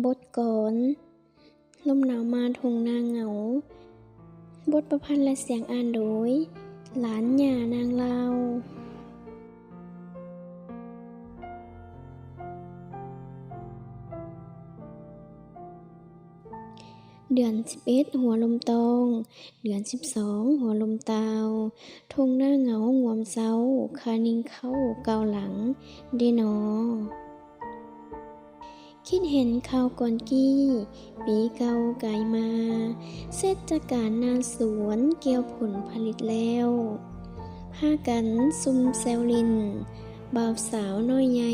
บทกลอนลมหนาวมาทงนาเหงาบทประพันธ์และเสียงอ่านโดยหลานหย่านางลาวเดือน11หัวลมตองเดือน12หัวลมตาวทงหน้าเหงางวมเซาคานิ่งเข้าเกาหลังเดนอคิดเห็นข่าวก่อนกี้ปีเก่าไกลมาเศรษฐการนาสวนเกี่ยวผลผลิตแล้วพากันซุ่มแซวลินบ่าวสาวน้อยใหญ่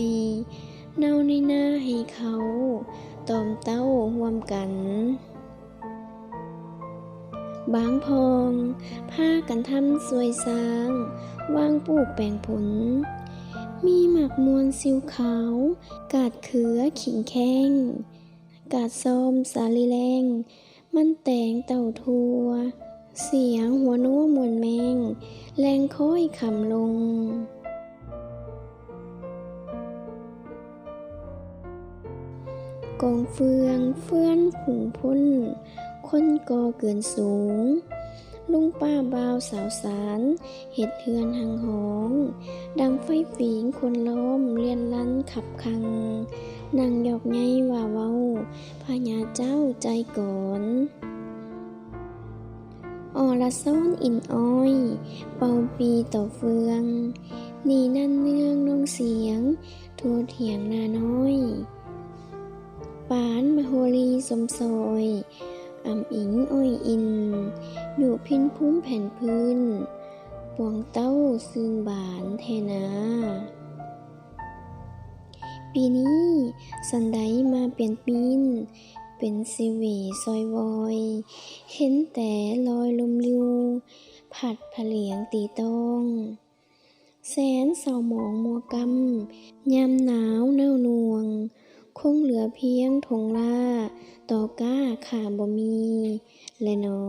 เนาในหน้าให้เขาตอมเต้าห่วมกันบางพองพากันทำสวยสร้างวางปลูกแปลงผลมีหมักมวลซิวขาวกาดเขือขิงแข้งกาดซ้อมสาลีแรงมันแตงเต่าทัวเสียงหัวนัวมวนแมงแรงค้อยขำลงกองเฟืองเฟื่อนผุ่งพ้นคนก่อเกินสูงลุงป้าบ่าวสาวสารเห็ดเฮือนหังหองดังไฟฝีงคนล้อมเลียนลั่นขับคังนั่งหยอกไงว่าเว้าพญาเจ้าใจก่อนอละซ้อนอินอ้อยเป่าปีต่อเฟืองนี่นั่นเนื่องน้องเสียงทั่วเถียงนาน้อยปานมโหรีสมซอยอำอิงอ้อยอินอยู่พินพุ่มแผ่นพื้นปวงเต้าซึ่งบานแทนาปีนี้สันไดมาเปลี่ยนปีนเป็นสิวีซอยวอยเห็นแต่ลอยลมลิวผัดผะเหลียงตีต้องแสนเศร้าหมองมัวกำยามหนาวเน่าหน่วงคงเหลือเพียงธงล่าต่อก้าขาบ่มีและนอ